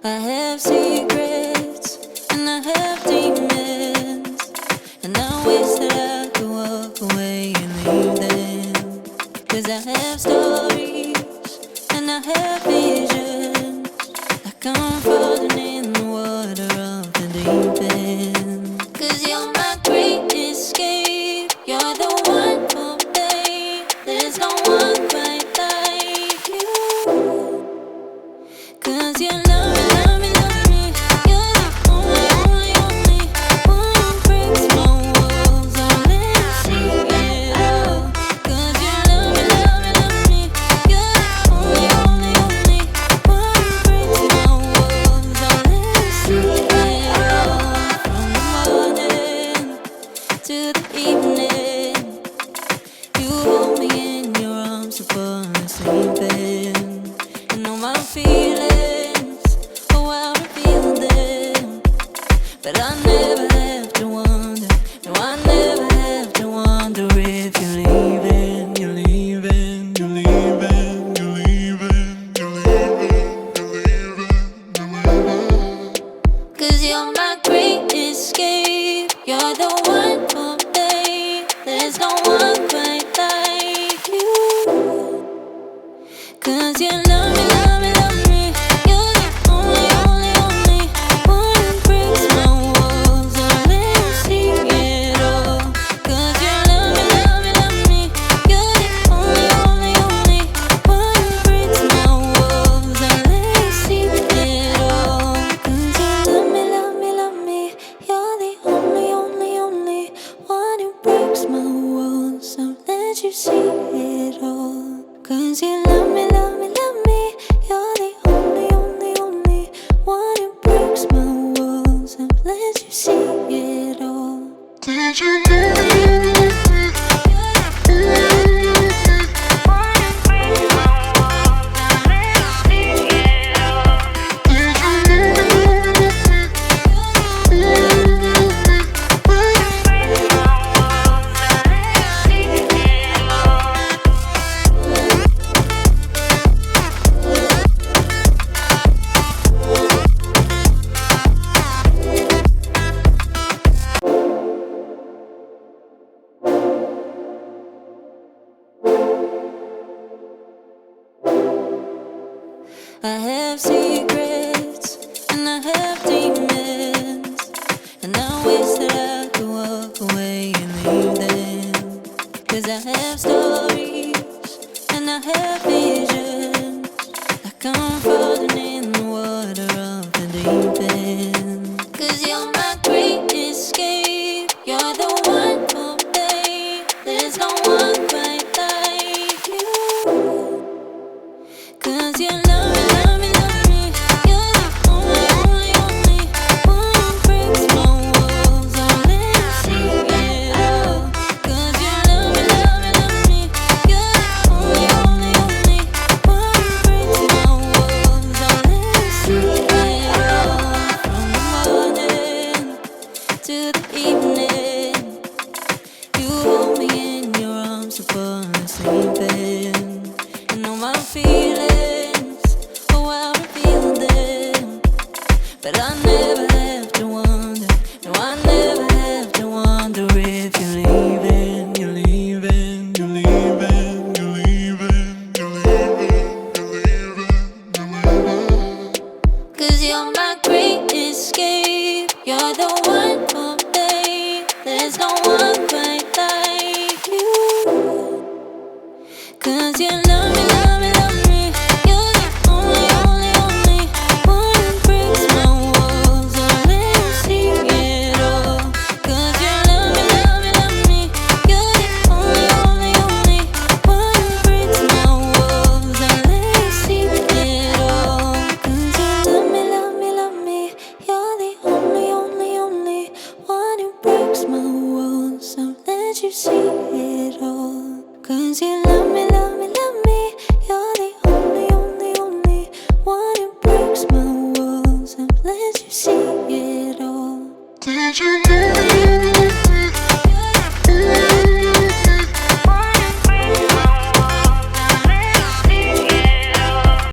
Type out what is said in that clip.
I have secrets and I have demons, and I wish that I could walk away and leave them. 'Cause I have stories and I have visions, like I'm falling in the water of the deep end. 'Cause you're my great escape, you're the one for me. There's no one quite like you. 'Cause you love me, love me, love me. You're the only, only, only one who breaks my walls. I'll let you see it all. 'Cause you love me, love me, love me. You're the only, only, only one who breaks my walls. I'll let you see it all. From the morning to the evening, you hold me in your arms before I'm sleeping. And all my feelings, oh, I reveal them. But I never have to wonder, no, I never have to wonder if you're leaving, you're leaving, you're leaving, you're leaving, you're leaving, you're leaving, you're leaving. 'Cause you're my great escape, you're the one for me. There's no one quite like you. 'Cause you love me, love me, love me. You're the only, only, only one who breaks my walls. I'll let you see it all. 'Cause you love me, love me, love me. You're the only, only, only one who breaks my walls. I'll let you see it all. 'Cause you love me, love me, love me. You're the only, only, only one who breaks my walls. I'll let you see it all. 'Cause you love me, love me, love me. You're the only, only, only one who breaks my walls. I've let you see it all. Did you know I have secrets and I have demons, and I wish that I could walk away and leave them. 'Cause I have stories and I have visions, like I'm falling in the water of the deep end. 'Cause you're my great escape, you're the one for me. There's no one quite like you. 'Cause you love me, love me, love me. You're the only, only, only one who breaks my walls. I'll let you see it all. 'Cause you love me, love me, love me. You're the only, only, only one who breaks my walls. I'll let you see it all. From the morning to the evening, you hold me in your arms before I'm sleeping. And all my feelings, oh, I reveal them. But I never have to wonder, no, I never have to wonder if you're leaving, you're leaving, you're leaving, you're leaving, you're leaving, you're leaving, you're leaving. 'Cause you're my great escape, you're the one for me. There's no one quite like you. 'Cause you love me, love me, love me. You're the only, only, only one who breaks my walls. I'll let you see it all. 'Cause you love me, love me, love me. You're the only, only, only one who breaks my walls. I'll let you see it all. 'Cause you love me, love me, love me. You're the only, only, only one who breaks my walls. I'll let you see it all. 'Cause you love me, love me.